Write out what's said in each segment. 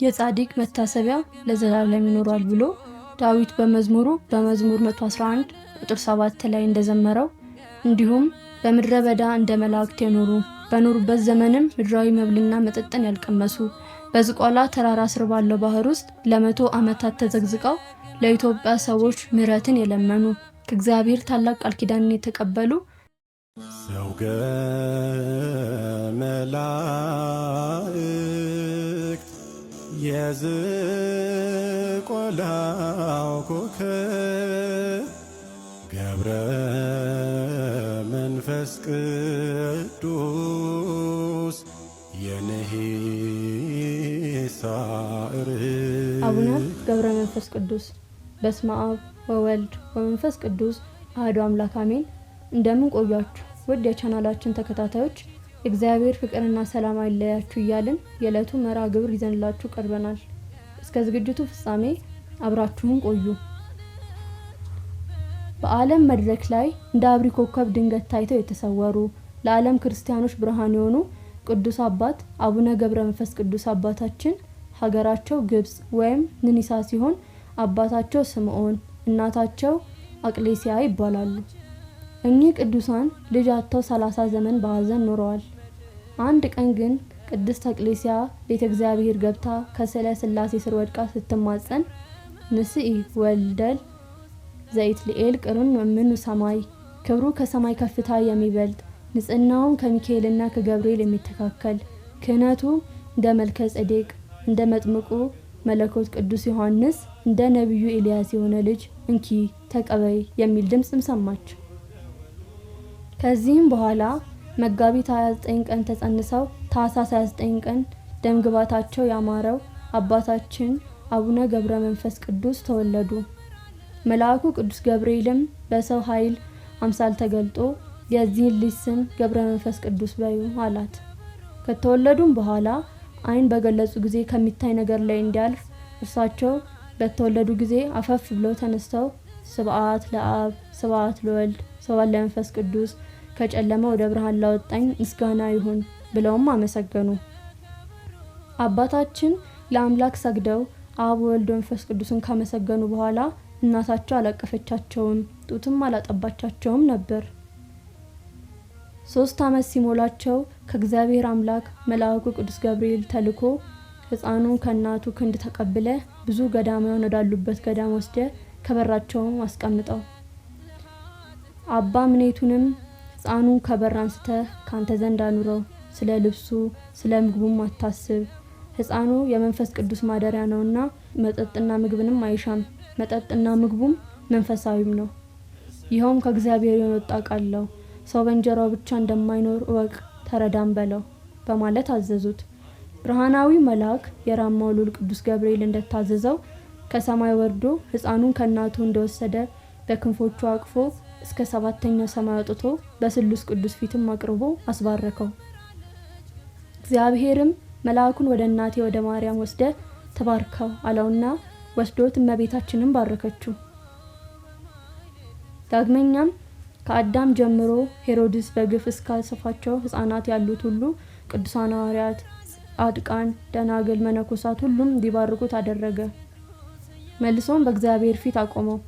የጻድቅ መታሰቢያ ለዘላለም ይኖራል ብሎ ዳዊት በመዝሙር 111 ቁጥር 7 ላይ እንደዘመረው እንዲሁም በምድረ በዳ እንደ መላእክት የኖሩ በኖሩበት ዘመንም ምድራዊ መብልና መጠጥን ያልቀመሱ በዝቋላ ተራራ ስር ባለው ባህር ውስጥ ለ100 ዓመታት ተዘግዝቀው ለኢትዮጵያ ሰዎች ምህረትን የለመኑ ከእግዚአብሔር ታላቅ ቃል ኪዳንን የተቀበሉ ዘውገ መላእክት የዝቋላው ኮከብ ገብረ መንፈስ ቅዱስ የነሂሳ አቡነ ገብረ መንፈስ ቅዱስ። በስመ አብ ወወልድ ወመንፈስ ቅዱስ አሐዱ አምላክ አሜን። እንደምን ቆያችሁ ውድ የቻናላችን ተከታታዮች? እግዚአብሔር ፍቅርና ሰላም አይለያችሁ እያልን የዕለቱ መርሐ ግብር ይዘንላችሁ ቀርበናል። እስከ ዝግጅቱ ፍጻሜ አብራችሁን ቆዩ። በዓለም መድረክ ላይ እንደ አብሪ ኮከብ ድንገት ታይተው የተሰወሩ ለዓለም ክርስቲያኖች ብርሃን የሆኑ ቅዱስ አባት አቡነ ገብረ መንፈስ ቅዱስ አባታችን ሀገራቸው ግብጽ ወይም ንኒሳ ሲሆን አባታቸው ስምዖን እናታቸው አቅሌሲያ ይባላሉ። እኚህ ቅዱሳን ልጅ አጥተው 30 ዘመን በሐዘን ኖረዋል። አንድ ቀን ግን ቅድስት አቅሌሲያ ቤተ እግዚአብሔር ገብታ ከስዕለ ሥላሴ ስር ወድቃ ስትማጸን ንስኢ ወልደል ዘይትልኤል ቅሩን ወምኑ ሰማይ ክብሩ ከሰማይ ከፍታ የሚበልጥ ንጽህናውን ከሚካኤልና ከገብርኤል የሚተካከል ክህነቱ እንደ መልከ ጼዴቅ እንደ መጥምቁ መለኮት ቅዱስ ዮሐንስ እንደ ነብዩ ኤልያስ የሆነ ልጅ እንኪ ተቀበይ የሚል ድምጽም ሰማች። ከዚህም በኋላ መጋቢት 29 ቀን ተጸንሰው ታኅሳስ 29 ቀን ደምግባታቸው ያማረው አባታችን አቡነ ገብረ መንፈስ ቅዱስ ተወለዱ። መልአኩ ቅዱስ ገብርኤልም በሰው ኃይል አምሳል ተገልጦ የዚህን ልጅ ስም ገብረ መንፈስ ቅዱስ በዩ አላት። ከተወለዱም በኋላ አይን በገለጹ ጊዜ ከሚታይ ነገር ላይ እንዲያልፍ እርሳቸው በተወለዱ ጊዜ አፈፍ ብለው ተነስተው ስብዓት ለአብ ስብዓት ለወልድ ስብዓት ለመንፈስ ቅዱስ ከጨለማ ወደ ብርሃን ላወጣኝ ምስጋና ይሁን ብለውም አመሰገኑ። አባታችን ለአምላክ ሰግደው አብ ወልድ መንፈስ ቅዱስን ካመሰገኑ በኋላ እናታቸው አላቀፈቻቸውም፣ ጡትም አላጠባቻቸውም ነበር። 3 ዓመት ሲሞላቸው ከእግዚአብሔር አምላክ መልአኩ ቅዱስ ገብርኤል ተልኮ ሕፃኑን ከእናቱ ክንድ ተቀብለ ብዙ ገዳማውያን ወዳሉበት ገዳም ወስደ ከበራቸው አስቀምጠው አባ ምኔቱንም ሕፃኑን ከበር አንስተ ካንተ ዘንድ አኑረው፣ ስለ ልብሱ ስለ ምግቡም አታስብ፣ ሕፃኑ የመንፈስ ቅዱስ ማደሪያ ነውና መጠጥና ምግብንም አይሻም፣ መጠጥና ምግቡም መንፈሳዊም ነው፣ ይኸውም ከእግዚአብሔር የወጣ ቃል ነው፣ ሰው በእንጀራው ብቻ እንደማይኖር እወቅ ተረዳም በለው በማለት አዘዙት። ብርሃናዊ መልአክ የራማው ልዑል ቅዱስ ገብርኤል እንደታዘዘው ከሰማይ ወርዶ ሕፃኑን ከእናቱ እንደወሰደ በክንፎቹ አቅፎ እስከ 7ኛው ሰማይ አውጥቶ በስሉስ ቅዱስ ፊትም አቅርቦ አስባረከው። እግዚአብሔርም መልአኩን ወደ እናቴ ወደ ማርያም ወስደ ተባርከው አለውና ወስዶት እመቤታችንን ባረከችው። ዳግመኛም ከአዳም ጀምሮ ሄሮድስ በግፍ እስካሰፋቸው ሕፃናት ያሉት ሁሉ ቅዱሳን ሐዋርያት፣ ጻድቃን፣ ደናግል፣ መነኮሳት ሁሉም እንዲባርኩት አደረገ። መልሶም በእግዚአብሔር ፊት አቆመው።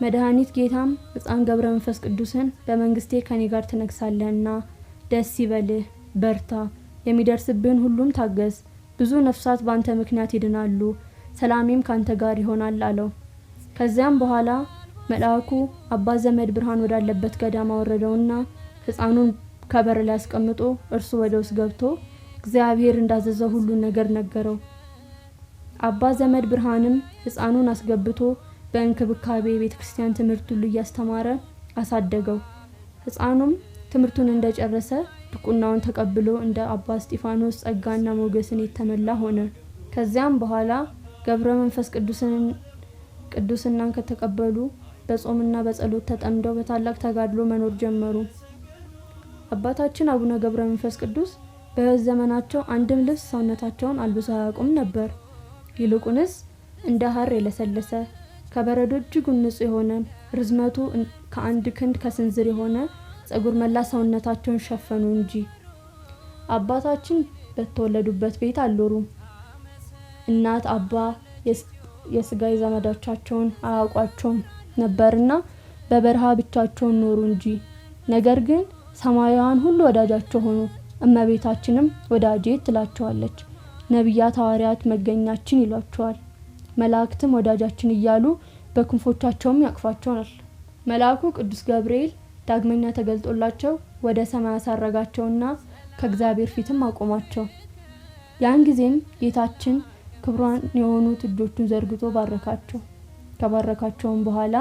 መድኃኒት ጌታም ሕፃን ገብረ መንፈስ ቅዱስን በመንግስቴ ከኔ ጋር ትነግሳለህና ደስ ይበልህ፣ በርታ፣ የሚደርስብህን ሁሉም ታገስ፣ ብዙ ነፍሳት ባንተ ምክንያት ይድናሉ፣ ሰላሜም ካንተ ጋር ይሆናል አለው። ከዚያም በኋላ መልአኩ አባ ዘመድ ብርሃን ወዳለበት ገዳም አወረደውና ሕፃኑን ከበር ላይ አስቀምጦ እርሱ ወደ ውስጥ ገብቶ እግዚአብሔር እንዳዘዘው ሁሉ ነገር ነገረው። አባ ዘመድ ብርሃንም ሕፃኑን አስገብቶ በእንክብካቤ ቤተክርስቲያን ትምህርት ሁሉ እያስተማረ አሳደገው። ሕፃኑም ትምህርቱን እንደጨረሰ ድቁናውን ተቀብሎ እንደ አባ እስጢፋኖስ ጸጋና ሞገስን የተመላ ሆነ። ከዚያም በኋላ ገብረ መንፈስ ቅዱስናን ከተቀበሉ በጾምና በጸሎት ተጠምደው በታላቅ ተጋድሎ መኖር ጀመሩ። አባታችን አቡነ ገብረ መንፈስ ቅዱስ በሕይወት ዘመናቸው አንድም ልብስ ሰውነታቸውን አልብሰው አያውቁም ነበር። ይልቁንስ እንደ ሐር የለሰለሰ ከበረዶ እጅጉን ንጹህ የሆነ ርዝመቱ ከ1 ክንድ ከስንዝር የሆነ ጸጉር መላ ሰውነታቸውን ሸፈኑ እንጂ። አባታችን በተወለዱበት ቤት አልኖሩም። እናት አባ የስጋዊ ዘመዶቻቸውን አያውቋቸውም ነበርና በበረሃ ብቻቸውን ኖሩ እንጂ። ነገር ግን ሰማያውያን ሁሉ ወዳጃቸው ሆኑ። እመቤታችንም ወዳጄ ትላቸዋለች። ነቢያት ሐዋርያት መገኛችን ይሏቸዋል። መላእክትም ወዳጃችን እያሉ በክንፎቻቸውም ያቅፏቸዋል። መልአኩ ቅዱስ ገብርኤል ዳግመኛ ተገልጦላቸው ወደ ሰማይ አሳረጋቸውና ከእግዚአብሔር ፊትም አቆማቸው። ያን ጊዜም ጌታችን ክቡራን የሆኑት እጆቹን ዘርግቶ ባረካቸው። ከባረካቸውም በኋላ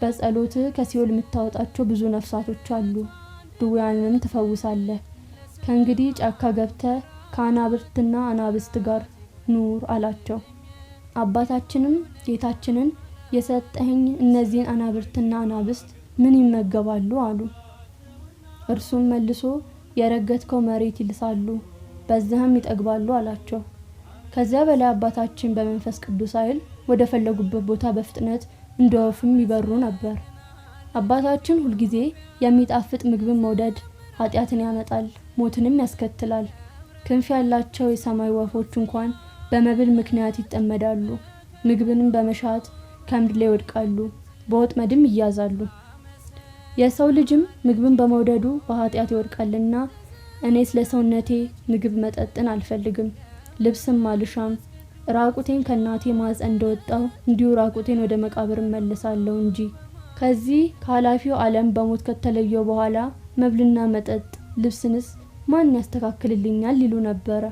በጸሎት ከሲኦል የምታወጣቸው ብዙ ነፍሳቶች አሉ፣ ድውያንንም ትፈውሳለህ። ከእንግዲህ ጫካ ገብተህ ከአናብርትና አናብስት ጋር ኑር አላቸው። አባታችንም ጌታችንን የሰጠኸኝ እነዚህን አናብርትና አናብስት ምን ይመገባሉ አሉ። እርሱም መልሶ የረገጥከው መሬት ይልሳሉ፣ በዚያም ይጠግባሉ አላቸው። ከዚያ በላይ አባታችን በመንፈስ ቅዱስ ኃይል ወደ ፈለጉበት ቦታ በፍጥነት እንደ ወፍም ይበሩ ነበር። አባታችን ሁልጊዜ የሚጣፍጥ ምግብን መውደድ ኃጢአትን ያመጣል፣ ሞትንም ያስከትላል። ክንፍ ያላቸው የሰማይ ወፎች እንኳን በመብል ምክንያት ይጠመዳሉ፣ ምግብንም በመሻት ከምድር ላይ ይወድቃሉ፣ በወጥመድም ይያዛሉ። የሰው ልጅም ምግብን በመውደዱ በኃጢአት ይወድቃልና እኔ ስለ ሰውነቴ ምግብ መጠጥን አልፈልግም፣ ልብስም አልሻም። ራቁቴን ከእናቴ ማኅፀን እንደወጣሁ እንዲሁ ራቁቴን ወደ መቃብር እመለሳለሁ እንጂ ከዚህ ከኃላፊው ዓለም በሞት ከተለየው በኋላ መብልና መጠጥ ልብስንስ ማን ያስተካክልልኛል ይሉ ነበረ።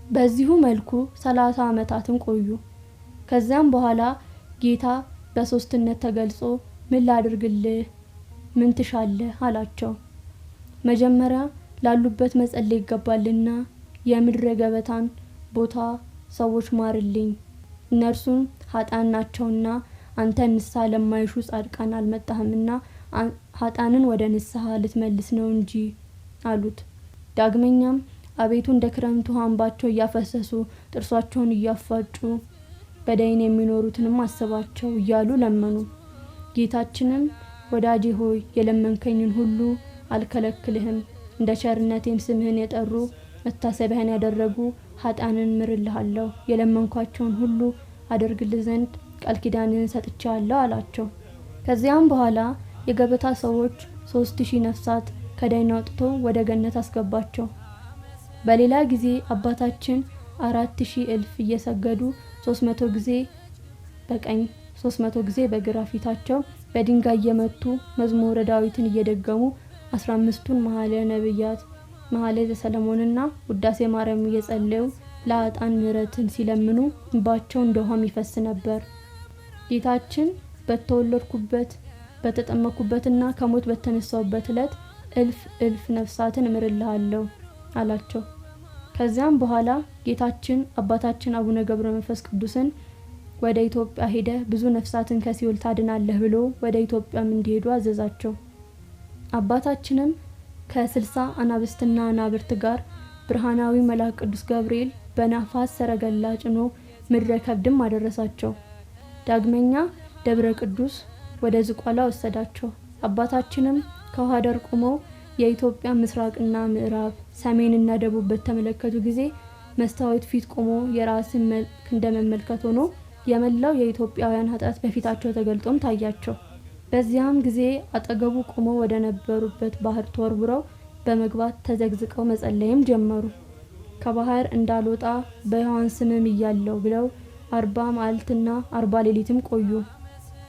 በዚሁ መልኩ 30 ዓመታትን ቆዩ። ከዚያም በኋላ ጌታ በሶስትነት ተገልጾ ምን ላድርግልህ፣ ምን ትሻለህ አላቸው። መጀመሪያ ላሉበት መጸለይ ይገባልና የምድረ ገበታን ቦታ ሰዎች ማርልኝ፣ እነርሱም ኃጥአን ናቸውና አንተ ንስሐ ለማይሹ ጻድቃን አልመጣህምና ኃጥአንን ወደ ንስሐ ልትመልስ ነው እንጂ አሉት። ዳግመኛም አቤቱ እንደ ክረምት ውሃ እንባቸውን እያፈሰሱ ጥርሳቸውን እያፋጩ በደይን የሚኖሩትንም አስባቸው እያሉ ለመኑ። ጌታችንም ወዳጄ ሆይ የለመንከኝን ሁሉ አልከለክልህም፣ እንደ ቸርነቴም ስምህን የጠሩ መታሰቢያን ያደረጉ ኃጥአንን ምርልሃለሁ፣ የለመንኳቸውን ሁሉ አደርግልህ ዘንድ ቃል ኪዳንን ሰጥቻለሁ አላቸው። ከዚያም በኋላ የገበታ ሰዎች 3000 ነፍሳት ከደይን አውጥቶ ወደ ገነት አስገባቸው። በሌላ ጊዜ አባታችን 4000 እልፍ እየሰገዱ 300 ጊዜ በቀኝ 300 ጊዜ በግራ ፊታቸው በድንጋይ እየመቱ መዝሙረ ዳዊትን እየደገሙ 15ቱን መኃልየ ነቢያት መኃልየ ሰለሞንና ውዳሴ ማርያም እየጸለዩ ለኃጥአን ምሕረትን ሲለምኑ እንባቸው እንደ ውሃ ይፈስ ነበር። ጌታችን በተወለድኩበት በተጠመኩበትና ከሞት በተነሳሁበት ዕለት እልፍ ነፍሳትን እምርልሃለሁ አላቸው። ከዚያም በኋላ ጌታችን አባታችን አቡነ ገብረ መንፈስ ቅዱስን ወደ ኢትዮጵያ ሄደ ብዙ ነፍሳትን ከሲኦል ታድናለህ ብሎ ወደ ኢትዮጵያም እንዲሄዱ አዘዛቸው። አባታችንም ከ60 አናብስትና አናብርት ጋር ብርሃናዊ መልአክ ቅዱስ ገብርኤል በነፋስ ሰረገላ ጭኖ ምድረ ከብድም አደረሳቸው። ዳግመኛ ደብረ ቅዱስ ወደ ዝቋላ ወሰዳቸው። አባታችንም ከውሃ ዳር ቆመው የኢትዮጵያ ምስራቅና ምዕራብ ሰሜንና ደቡብ በተመለከቱ ጊዜ መስታወት ፊት ቆሞ የራስን መልክ እንደመመልከት ሆኖ የመላው የኢትዮጵያውያን ኃጢአት በፊታቸው ተገልጦም ታያቸው። በዚያም ጊዜ አጠገቡ ቆመው ወደ ነበሩበት ባህር ተወርውረው በመግባት ተዘግዝቀው መጸለይም ጀመሩ። ከባህር እንዳልወጣ በሕያዋን ስምም እያለሁ ብለው 40 መዓልትና 40 ሌሊትም ቆዩ።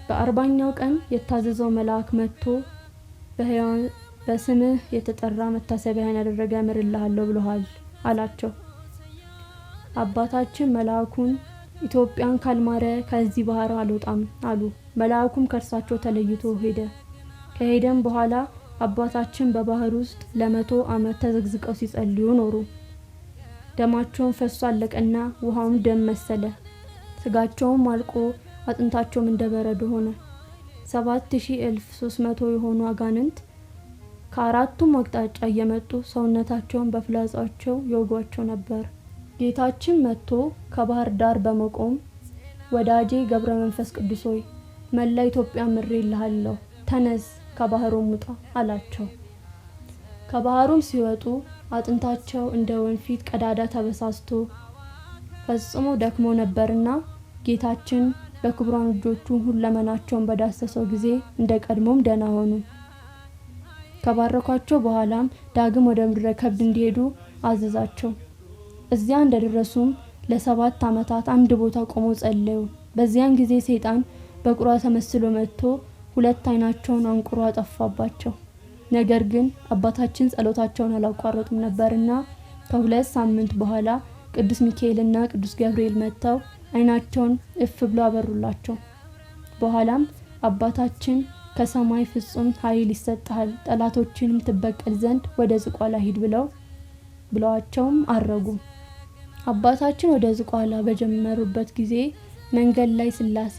በ40ኛው ቀን የታዘዘው መልአክ መጥቶ በሕያዋን በስምህ የተጠራ መታሰቢያን ያደረገ እምርልሃለሁ ብለዋል አላቸው። አባታችን መልአኩን ኢትዮጵያን ካልማረ ከዚህ ባህር አልወጣም አሉ። መልአኩም ከእርሳቸው ተለይቶ ሄደ። ከሄደም በኋላ አባታችን በባህር ውስጥ ለ100 ዓመት ተዘግዝቀው ሲጸልዩ ኖሩ። ደማቸውን ፈሶ አለቀና ውሃውም ደም መሰለ። ስጋቸውም አልቆ አጥንታቸውም እንደበረዶ ሆነ። 7300 የሆኑ አጋንንት ከአራቱም አቅጣጫ እየመጡ ሰውነታቸውን በፍላጻቸው ይወጓቸው ነበር። ጌታችን መጥቶ ከባህር ዳር በመቆም ወዳጄ ገብረ መንፈስ ቅዱስ ሆይ መላ ኢትዮጵያ ምሬልሃለሁ፣ ተነስ ከባህሩም ውጣ አላቸው። ከባህሩም ሲወጡ አጥንታቸው እንደ ወንፊት ቀዳዳ ተበሳስቶ ፈጽሞ ደክሞ ነበርና ጌታችን በክቡራን እጆቹ ሁለመናቸውን በዳሰሰው ጊዜ እንደ ቀድሞም ደህና ሆኑ። ከባረኳቸው በኋላም ዳግም ወደ ምድረ ከብድ እንዲሄዱ አዘዛቸው። እዚያ እንደደረሱም ለ7 ዓመታት አንድ ቦታ ቆመው ጸለዩ። በዚያን ጊዜ ሰይጣን በቁራ ተመስሎ መጥቶ 2 ዓይናቸውን አንቁሮ አጠፋባቸው። ነገር ግን አባታችን ጸሎታቸውን አላቋረጡም ነበርና ከ2 ሳምንት በኋላ ቅዱስ ሚካኤልና ቅዱስ ገብርኤል መጥተው ዓይናቸውን እፍ ብሎ አበሩላቸው። በኋላም አባታችን ከሰማይ ፍጹም ኃይል ይሰጣል፣ ጠላቶችንም ትበቀል ዘንድ ወደ ዝቋላ ሂድ ብለዋቸውም አረጉ። አባታችን ወደ ዝቋላ በጀመሩበት ጊዜ መንገድ ላይ ሥላሴ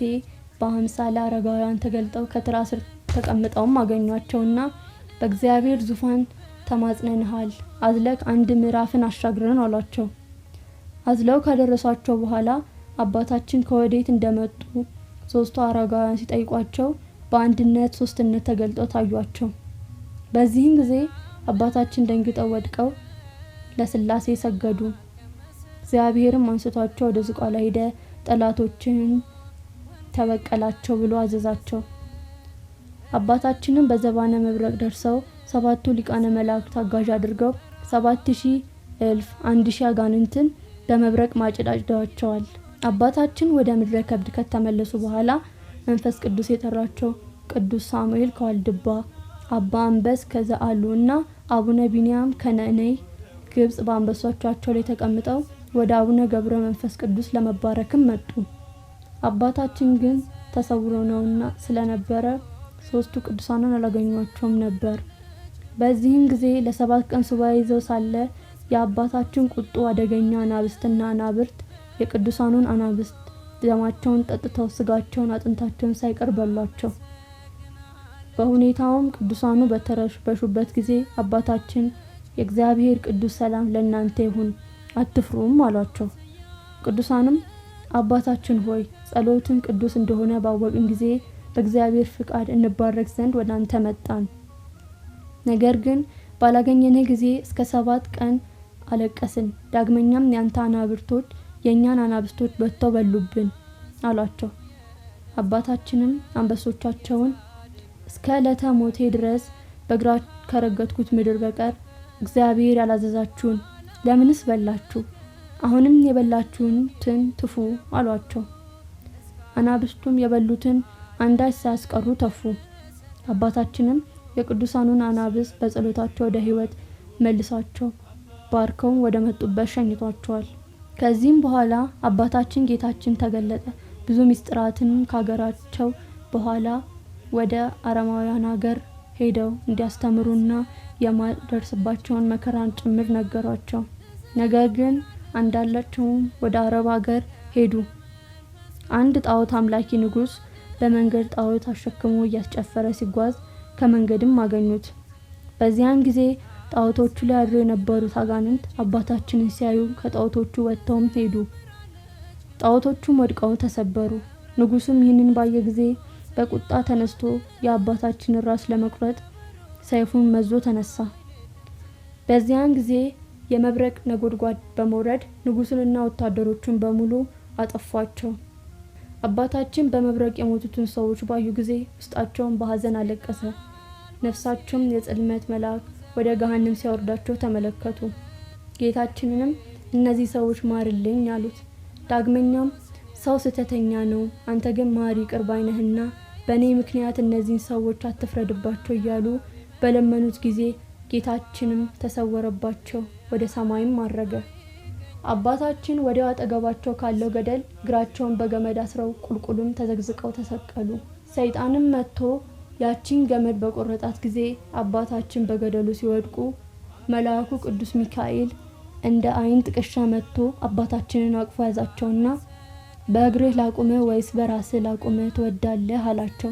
በአምሳለ አረጋውያን ተገልጠው ከትራ ስር ተቀምጠውም አገኟቸውና በእግዚአብሔር ዙፋን ተማጽነንሃል፣ አዝለክ 1 ምዕራፍን አሻግረን አሏቸው። አዝለው ካደረሷቸው በኋላ አባታችን ከወዴት እንደመጡ 3ቱ አረጋውያን ሲጠይቋቸው በአንድነት ሶስትነት ተገልጠው ታዩአቸው። በዚህም ጊዜ አባታችን ደንግጠው ወድቀው ለሥላሴ ሰገዱ። እግዚአብሔርም አንስቷቸው ወደ ዝቋላ ሄደ፣ ጠላቶችን ተበቀላቸው ብሎ አዘዛቸው። አባታችንም በዘባነ መብረቅ ደርሰው 7ቱ ሊቃነ መላእክት አጋዥ አድርገው 7000 እልፍ 1000 አጋንንትን በመብረቅ ማጭድ አጭደዋቸዋል። አባታችን ወደ ምድረ ከብድ ከተመለሱ በኋላ መንፈስ ቅዱስ የጠራቸው ቅዱስ ሳሙኤል ከዋልድባ፣ አባ አንበስ ከዘአሉ እና አቡነ ቢንያም ከነነይ ግብጽ በአንበሶቻቸው ላይ ተቀምጠው ወደ አቡነ ገብረ መንፈስ ቅዱስ ለመባረክም መጡ። አባታችን ግን ተሰውረው ነውና ስለነበረ 3ቱ ቅዱሳንን አላገኟቸውም ነበር። በዚህም ጊዜ ለ7 ቀን ሱባኤ ይዘው ሳለ የአባታችን ቁጡ አደገኛ አናብስትና አናብርት የቅዱሳኑን አናብስት ደማቸውን ጠጥተው ስጋቸውን አጥንታቸውን ሳይቀር በሏቸው። በሁኔታውም ቅዱሳኑ በተረበሹበት ጊዜ አባታችን የእግዚአብሔር ቅዱስ ሰላም ለእናንተ ይሁን፣ አትፍሩም አሏቸው። ቅዱሳንም አባታችን ሆይ ጸሎትን ቅዱስ እንደሆነ ባወቅን ጊዜ በእግዚአብሔር ፍቃድ እንባረክ ዘንድ ወደ አንተ መጣን። ነገር ግን ባላገኘነ ጊዜ እስከ 7 ቀን አለቀስን። ዳግመኛም ያንተ አናብርቶች የኛን አናብስቶች በተው በሉብን አሏቸው። አባታችንም አንበሶቻቸውን እስከ ዕለተ ሞቴ ድረስ በእግራ ከረገጥኩት ምድር በቀር እግዚአብሔር ያላዘዛችሁን ለምንስ በላችሁ? አሁንም የበላችሁትን ትፉ አሏቸው። አናብስቱም የበሉትን አንዳች ሳያስቀሩ ተፉ። አባታችንም የቅዱሳኑን አናብስት በጸሎታቸው ወደ ሕይወት መልሳቸው ባርከው ወደ መጡበት ሸኝቷቸዋል። ከዚህም በኋላ አባታችን ጌታችን ተገለጠ። ብዙ ምስጢራትን ካገራቸው በኋላ ወደ አረማውያን ሀገር ሄደው እንዲያስተምሩና የማደርስባቸውን መከራን ጭምር ነገሯቸው። ነገር ግን አንዳላቸውም ወደ አረብ ሀገር ሄዱ። አንድ ጣዖት አምላኪ ንጉስ በመንገድ ጣዖት አሸክሞ እያስጨፈረ ሲጓዝ ከመንገድም አገኙት። በዚያን ጊዜ ጣዖቶቹ ላይ አድረው የነበሩት አጋንንት አባታችንን ሲያዩ ከጣዖቶቹ ወጥተውም ሄዱ። ጣዖቶቹም ወድቀው ተሰበሩ። ንጉሱም ይህንን ባየ ጊዜ በቁጣ ተነስቶ የአባታችንን ራስ ለመቁረጥ ሰይፉን መዞ ተነሳ። በዚያን ጊዜ የመብረቅ ነጎድጓድ በመውረድ ንጉሱንና ወታደሮቹን በሙሉ አጠፏቸው። አባታችን በመብረቅ የሞቱትን ሰዎች ባዩ ጊዜ ውስጣቸውን በሐዘን አለቀሰ። ነፍሳቸውም የጽልመት መልአክ ወደ ገሃነም ሲያወርዳቸው ተመለከቱ። ጌታችንንም እነዚህ ሰዎች ማርልኝ አሉት። ዳግመኛም ሰው ስተተኛ ነው፣ አንተ ግን ማሪ ይቅር ባይ ነህና በእኔ ምክንያት እነዚህን ሰዎች አትፍረድባቸው እያሉ በለመኑት ጊዜ ጌታችንም ተሰወረባቸው፣ ወደ ሰማይም አረገ። አባታችን ወዲያው አጠገባቸው ካለው ገደል እግራቸውን በገመድ አስረው ቁልቁልም ተዘግዝቀው ተሰቀሉ። ሰይጣንም መጥቶ ያቺን ገመድ በቆረጣት ጊዜ አባታችን በገደሉ ሲወድቁ መልአኩ ቅዱስ ሚካኤል እንደ አይን ጥቅሻ መጥቶ አባታችንን አቅፎ ያዛቸውና በእግርህ ላቁምህ ወይስ በራስህ ላቁምህ ትወዳለህ አላቸው።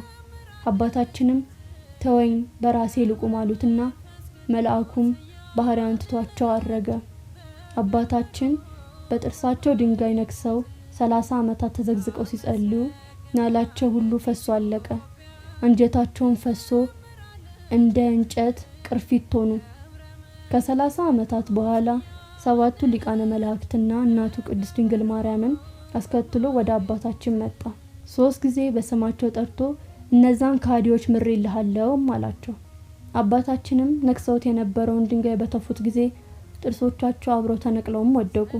አባታችንም ተወኝ በራሴ ልቁም አሉትና መልአኩም ባህሪያን ትቷቸው አረገ። አባታችን በጥርሳቸው ድንጋይ ነክሰው 30 ዓመታት ተዘግዝቀው ሲጸልዩ ናላቸው ሁሉ ፈሶ አለቀ። አንጀታቸውን ፈሶ እንደ እንጨት ቅርፊት ሆኑ። ከ30 ዓመታት በኋላ 7ቱ ሊቃነ መላእክትና እናቱ ቅድስት ድንግል ማርያምን አስከትሎ ወደ አባታችን መጣ። 3 ጊዜ በስማቸው ጠርቶ እነዛን ከሃዲዎች ምሬልሃለሁ አላቸው። አባታችንም ነክሰውት የነበረውን ድንጋይ በተፉት ጊዜ ጥርሶቻቸው አብረው ተነቅለውም ወደቁ።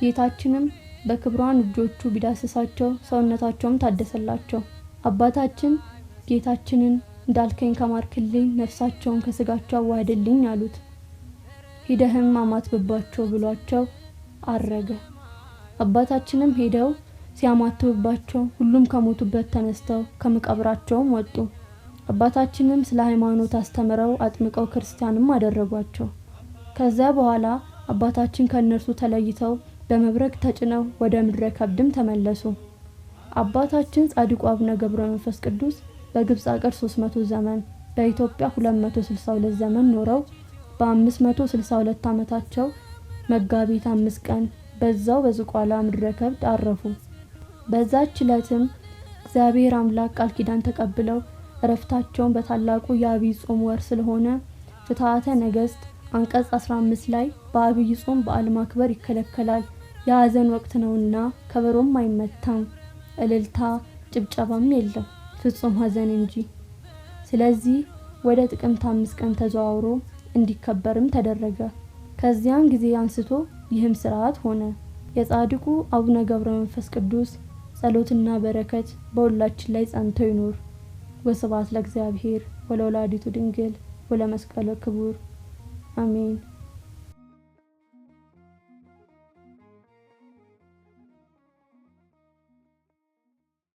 ጌታችንም በክብሯን እጆቹ ቢዳስሳቸው ሰውነታቸውም ታደሰላቸው። አባታችን ጌታችንን እንዳልከኝ ከማርክልኝ ነፍሳቸውን ከስጋቸው አዋህድልኝ አሉት። ሂደህም አማትብባቸው ብሏቸው አረገ። አባታችንም ሄደው ሲያማትብባቸው ሁሉም ከሞቱበት ተነስተው ከመቃብራቸውም ወጡ። አባታችንም ስለ ሃይማኖት አስተምረው አጥምቀው ክርስቲያንም አደረጓቸው። ከዛ በኋላ አባታችን ከነርሱ ተለይተው በመብረቅ ተጭነው ወደ ምድረ ከብድም ተመለሱ። አባታችን ጻድቁ አቡነ ገብረ መንፈስ ቅዱስ በግብጽ አገር 300 ዘመን በኢትዮጵያ 262 ዘመን ኖረው በ562 ዓመታቸው መጋቢት 5 ቀን በዛው በዝቋላ ምድረ ከብድ አረፉ። በዛች ዕለትም እግዚአብሔር አምላክ ቃል ኪዳን ተቀብለው እረፍታቸውን በታላቁ የአብይ ጾም ወር ስለሆነ ፍትሐተ ነገሥት አንቀጽ 15 ላይ በአብይ ጾም በዓል ማክበር ይከለከላል፣ የሐዘን ወቅት ነውና ከበሮም አይመታም፣ እልልታ ጭብጨባም የለም፣ ፍጹም ሐዘን እንጂ። ስለዚህ ወደ ጥቅምት 5 ቀን ተዘዋውሮ እንዲከበርም ተደረገ። ከዚያን ጊዜ አንስቶ ይህም ሥርዓት ሆነ። የጻድቁ አቡነ ገብረ መንፈስ ቅዱስ ጸሎትና በረከት በሁላችን ላይ ጸንቶ ይኑር። ወስብሐት ለእግዚአብሔር ወለወላዲቱ ድንግል ወለመስቀሉ ክቡር አሜን።